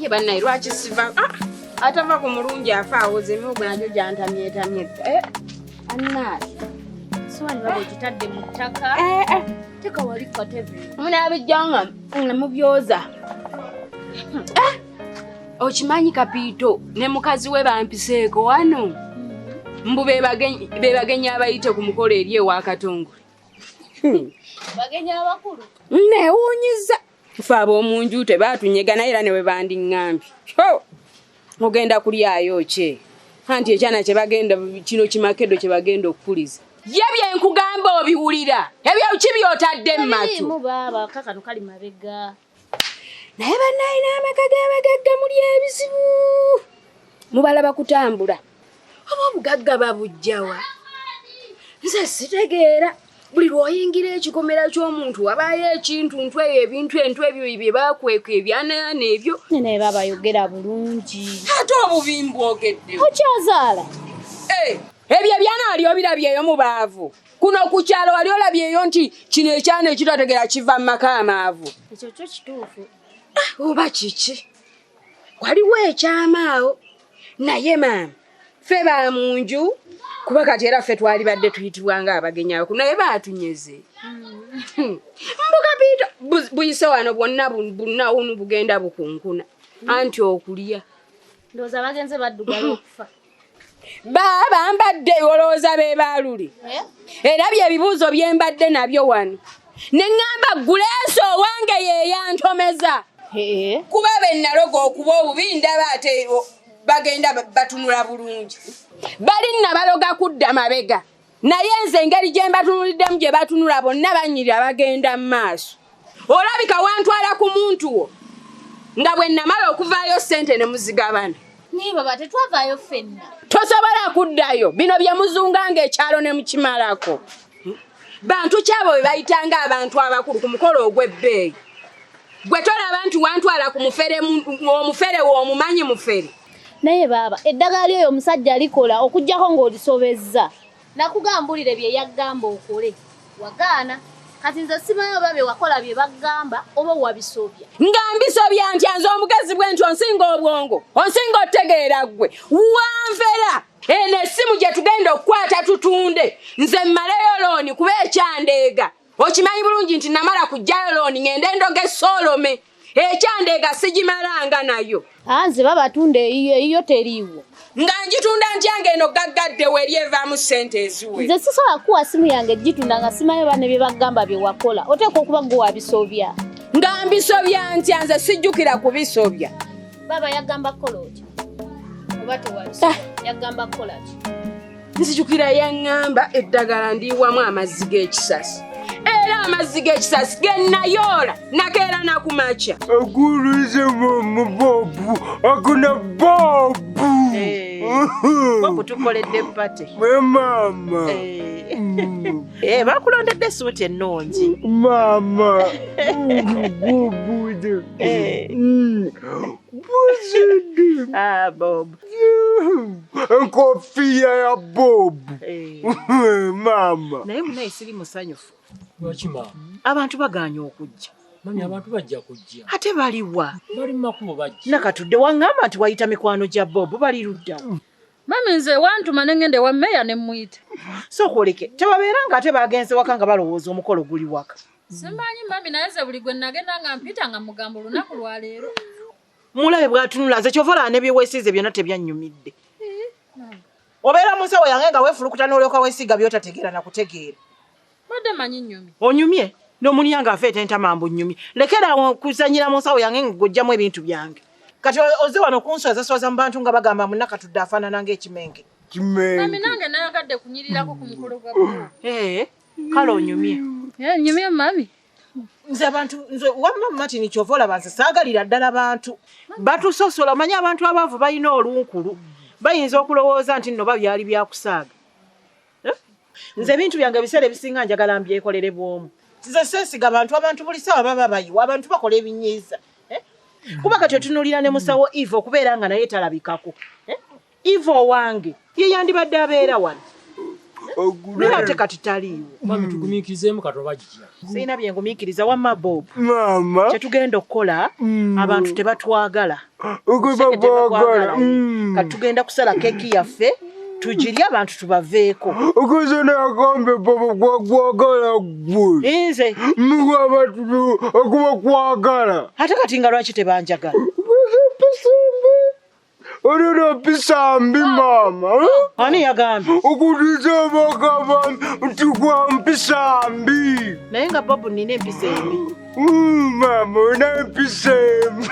ye bannaye lwaki siva atava ku mulungi afa awoze emyogo nagyo gyantamyetamye annaasi Swali babo kitadde mu ttaka. Teka wali katebe. munabijjanga mubyoza okimanyi Kapiito ne mukazi we bampiseeko wano mbu bebagenya abayite ku mukolo eri ewa Katongole. Bagenya abakulu. Newuunyiza fe ab'omunju tebaatunyegana era ne we bandiŋŋambye ogenda kulyayo ki anti ekyana kye bagenda kino kimakedo kye bagenda okukuliza ye byenkugamba obiwulira ebyo kibyotadde mu matu mu baba kakano kali mabega naye bannaye n'amaka g'abagagga muli ebizibu mubalaba kutambula oba obugagga babujjawa nze sitegeera buli lw'oyingira ekikomera ky'omuntu wabaayo ekintu ntwe ebintu entu ebyo bye bakweka ebyanaana ebyo naye baba yogera bulungi ate obubimbi ogedde okyazaala ebyo ebyana wali obirabyeyo mu baavu kuno ku kyalo wali olabyeyo nti kino ekyana ekitategera kiva mu maka amaavu ekyo kyo kituufu oba kiki waliwo ekyamaawo naye maama ffe ba mu nju kuba kati era ffe twali badde tuyitibwa ng'abagenyawo naye baatunyeze Kapiito buyise wano bwonna bunawunu bugenda bukunkuna anti okulya ndowooza bagenze baddugala okufa baba mbadde olowooza be baaluli era byebibuuzo bye mbadde nabyo wano ne ŋŋamba Guleeso owange ye yantomeza kuba be naloga okuba obubi ndaba ate bagenda batunula bulungi bali nabaloga kudda mabega naye nze engeri gye mbatunuliddemu gye batunula bonna banyirira bagenda mu maaso olabika wantwala ku muntu wo nga bwe namala okuvaayo ssente ne muzigabana naye baba tetwavaayo ffenna tosobola kuddayo bino bye muzunganga ekyalo ne mukimalako bantu kyabo bwe bayitanga abantu abakulu ku mukolo ogw'ebbeeyi gwe tolaba nti wantwala ku mufere omufere w'omumanyi mufere naye baba eddagala lyoyo omusajja alikola okuggyako ng'olisobezza nakugambulire bye yaggamba okole wagaana kati nze simanyi oba bye wakola bye baggamba oba wabisobya nga mbisobya ntya nze omugezi bwe nti onsinga obwongo onsinga otegeera ggwe wanfera eno essimu gye tugenda okukwata tutunde nze mmaleyo looni kuba ekyandeega okimanyi bulungi nti namala kuggyayo looni ngende endoga essoolome ekyandeega sigimalanga nayo nze babatunda eyiyo teriiwo nga njitunda ntya ngeno gaggadde weri evaamu ssente eziwe nze sisobola kuwa simu yange gitunda nga simanyi bane bye bagamba bye wakola oteeka okuba gwe wabisobya nga mbisobya ntya nze sijjukira kubisobya baba yagamba kola otya oba tewabisobya yagamba kola ki nzijukira yaŋŋamba eddagala ndiwamu amazzi g'ekisasi era amazzi g'ekisasi gennayoola nakeera nakumakya aguluze mama bobu akuna bobu bobu tukoledde pate we mama bakulondedde suuti ennungi mama bobude buzidi bobu enkofiya ya bobu mama naye munaye siri musanyufu lwaki maama abantu baganye okujja mami abantu bajja kujja ate baliwa bali makubo bajja nakatudde waŋŋamba nti wayita mikwano gya bobu bali ludda mami nze wantuma nengende wa mmeya ne muyita sokoleke tebabeera nga ate bagenze waka nga balowooza omukolo guli waka simbanyi mami naye ze buli gwe nagenda nga mpita nga mugamba olunaku lwaleero mulabe bwatunula nze kyovola ne byeweesiize byonna tebyannyumidde obeera mu nsawo yange nga weefulukuta n'olyoka weesiiga by'otategeera nakutegeera badde manyi nnyumi onyumye n'omunyanga afeeta entamambu nnyumye lekera kuzanyira mu nsawo yange ng'ojjamu ebintu byange kati oze wano kunswazaswaza mu bantu nga bagamba munakatudde afaanana ng'ekimenge mami nange nayagadde kunyirirako ku mukolo gwa buno kale onyumye nyumye mami nze abantu nze wamma Martin kyova olaba nze saagalira ddala bantu batusosola omanyi abantu abaavu balina olunkulu bayinza okulowooza nti nno byali byakusaaga nze ebintu byange ebiseera ebisinga njagala mbyekolere bw'omu nze seesiga abantu buli ssaawa baba bayiwa abantu bakola ebinyiiza kuba kati otunuulira ne musawo Eve okubeera nga naye talabikako Eve owange ye yandibadde abeera wano Naye ate kati taliiwo. Mami tugumiikirizeemu katono bagitya. Sirina bye ngumiikiriza wamma Bob. Mama. Kye tugenda okukola abantu tebatwagala. Okubakwagala. Kati tugenda kusala keeki yaffe tugirye abantu tubaveeko. Okuzona akambe baba kwagala gwe. Nze Mugwabatu okubakwagala. ate kati nga lwaki tebanjagala? Olina pisambi mama. Ani yagambye? Okuliza bakaba ntigwa mpisambi. Naye nga Bob nina empisa embi. Mama una pisambi.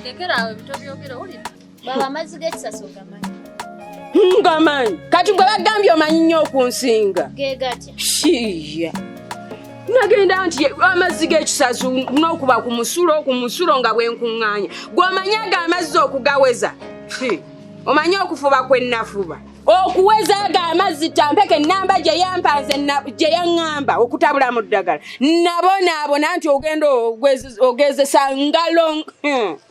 Lekera ebito byogera olina. Baba amazzi g'ekisasa ogamanyi. Ngamanyi. Kati gwe bagambye omanyi nnyo okunsinga. Ge gatya. Shiya. Nagenda nti amazzi g'ekisasu n'okuba ku musulo nga bwenkuŋŋaanya. Gw'omanyi ago amazzi okugaweza. Omanyi okufuba kwe nafuba. Okuweza ago amazzi tampeke ennamba gye yampanze gye yaŋŋamba okutabula mu ddagala. Nabonaabona nti ogenda ogezesa ngalo.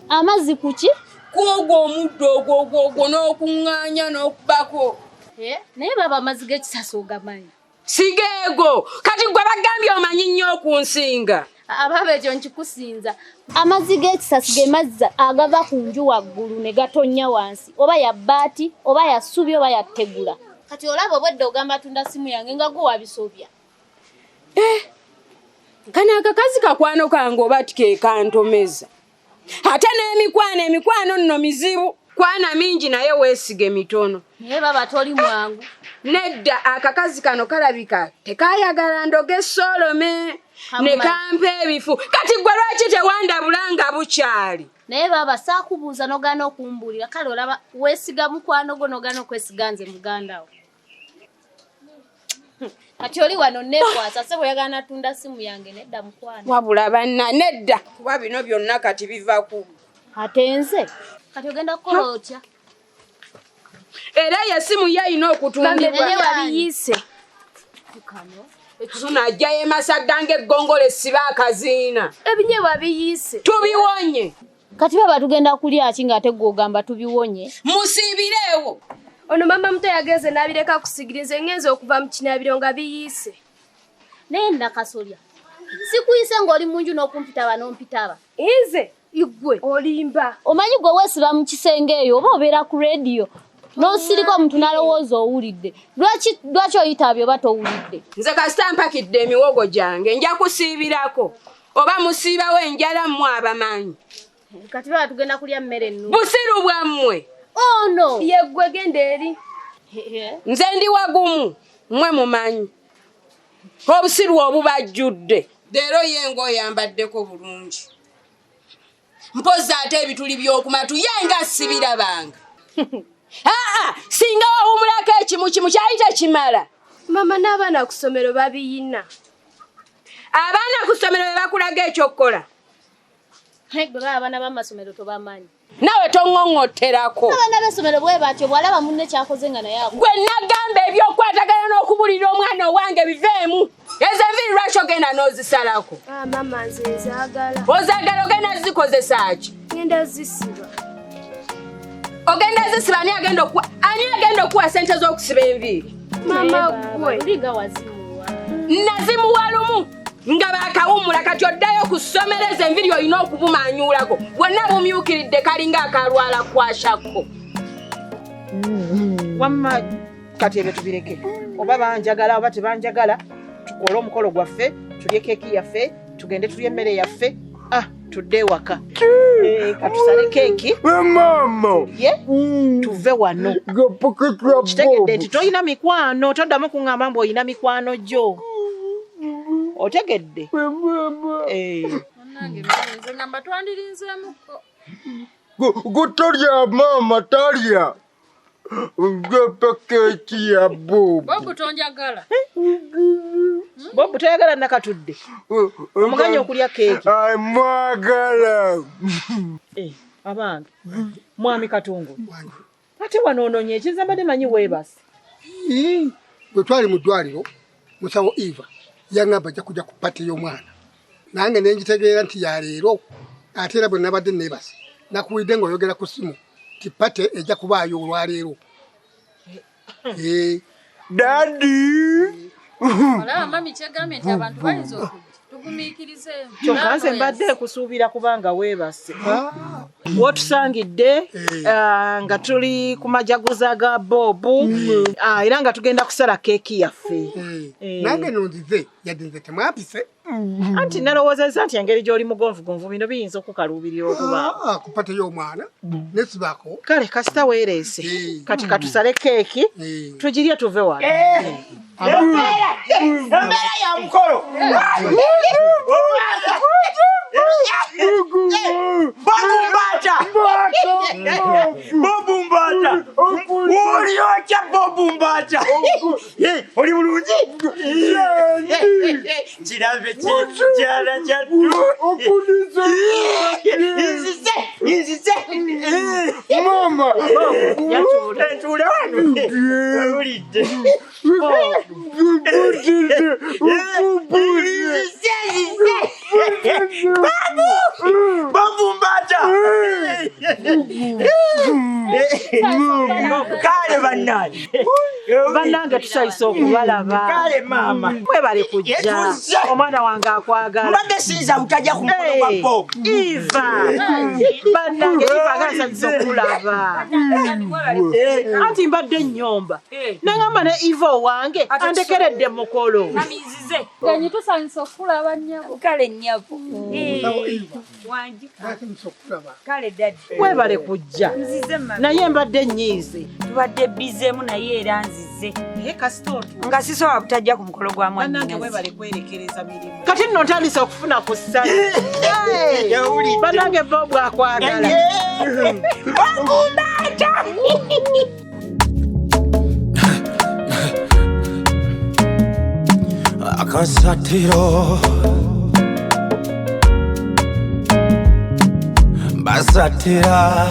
Amazzi ku ki? Kwogwo omuddo ogwo n'okuŋŋaanya n'okubako. Naye baba amazzi g'ekisasa ogamanyi. Sigeego. Kati gwe bagambye omanyi nnyo okunsinga. Ababa ekyo nkikusinza. Amazzi g'ekisasi ge mazzi agava ku nju waggulu ne gatonnya wansi. Oba ya bbaati, oba ya ssubi, oba ya ttegula. Kati olaba obwedde ogamba tunda simu yange nga gwe wabisobya. Kano akakazi kakwano kange oba tikeekantomeza. Ate n'emikwano nno mizibu. Kwana mingi naye weesige mitono. Naye baba toli mwangu. Nedda akakazi kano kalabika tekayagala ndoge solome ne kampa ebifu. Kati gwe lwaki tewandabula nga bukyali? Naye baba saakubuuza n'ogaana okumbuulira kale olaba weesiga mukwano gwo n'ogaana okwesiga nze muganda wo. Kati oli wano neekwasa se bwe yagaana tunda simu yange nedda mukwano. Wabula banna nedda kuba bino byonna kati biva ku. Ate nze kati ogenda kukola otya? Era yesimu yayina okutundibwa. Naye wabiyise. Ekisuna ajja y'emasaga ng'eggongole siba akaziina. Ebinye wabiyise. Tubiwonye. Kati baba tugenda kulya ki ng'ate gwe ogamba tubiwonye? Musiibireewo. Ono mama muto yageze n'abireka kusigiriza ngenze okuva mu kinaabiro nga biyise. Naye nakasolya. Sikuyise ng'oli mu nju n'okumpitaba n'ompitaba. Nze igwe olimba. Omanyi gwe weesiba mu kisenge eyo oba obeera ku leediyo. N'osirika omuntu n'alowooza owulidde. Lwaki oyitabye oba towulidde? Nze kasita mpakidde emiwogo gyange nja kusiibirako. Oba musiibawo enjala mmwe abamanyi. Kati baba tugenda kulya mmere ennungi. Busiru bwammwe. Ono Yeggwe genda eri. Nze ndi wagumu mmwe mumanyi. Obusiru obubajjudde. Leero ye ng'oyambaddeko bulungi. Mpoza ate ebituli by'okumatu ye nga sibirabanga. Singa wawumulako ekimu kyali tekimala. Mama n'abaana ku ssomero babiyina. Abaana ku ssomero be bakulaga ekyokukola. gwe abaana b'amasomero tobamanyi. Nawe tongoŋŋotterako. Abaana b'essomero bwe batyo bw'alaba munne kyakoze nga naye ako. Gwe nagamba ebyokwatagana n'okubulira omwana owange biveemu. Ezo enviiri lwaki ogenda n'ozisalako? Mama nze nzaagala. Ozaagala ogenda zikozesa ki? Ngenda zisiba. Ogenda zisiba ani agenda okuwa ssente z'okusiba enviiri? Mama gwe. Olinga wazimuwa. Nazimuwa lumu nga baakawummula kati oddayo ku ssomero ezo enviiri olina okubumanyuulako. Bwonna bumyukiridde kalinga akalwala kwashakko. Wamma kati ebyo tubireke. Oba banjagala oba tebanjagala tukole omukolo gwaffe tulye keeki yaffe tugende tulye emmere yaffe tudde waka. Katusale keeki. Mama. Tuve wano. Kitegedde nti toyina mikwano toddamu kuŋŋamba mbu oyina mikwano gyo. Otegedde? Nange nze ngamba twandirinzeemuko. Gutalya mama talya. Ngapa keeki ya Bob. Bob tonjagala. Bob toyagala nakatudde. Omuganya okulya keeki. Ai mwagala. Abange. Mwami Katungu. Ate wanoononye ekizambadde manyi weebase. Bwe twali mu ddwaliro musawo Eva yangamba ajja kujja ku pati y'omwana. Nange ne ngitegeera nti ya leero ate era bwe nabadde neebase. Nakuwidde ng'oyogera ku ssimu ti pate ejja kubaayo olwaleero. Daddy. Olaba mami kyegambye nti abantu bayinza okujja tugumiikirize kyokka nze mbadde kusuubira kubanga weebase wotusangidde nga tuli ku majaguza ga bobu era nga tugenda kusala keeki yaffe nange nonzize yadde nze temwampise anti nalowoozezza nti engeri gy'oli mugonvugonvu bino biyinza okukaluubirira okuba kupata y'omwana nesibako kale kasita weereese kati katusale keeki tugirye tuve wano embeera ya mukolo Bobu Mbata Oliocha Bobu Mbata oli bulungi kirabe kyala kyatu inzise Mama. yatule wano ulidde Bobu Mbata kale bannange tusayise okubalaba kale mama mwebale kujja omwana wange akwagala mbadde sinza utajja ku mukono gwa Bob Iva bannange Iva agasanyusa okulaba anti mbadde nnyomba nangamba ne Iva owange andekeredde mukolo ganyi tusanyusa okulaba nnyabo kale nnyabo wangi kale daddi mwebale kujja nzize mama naye mbadde nnyiize tubadde bizemu naye era nzize kasito nga sisobola kutajja ku mukolo gwa bannange mwannyinaze mwebale kwerekereza mirimu kati nno ntandise okufuna ku ssala bannange Bobu akwagala AKASATTIRO basatira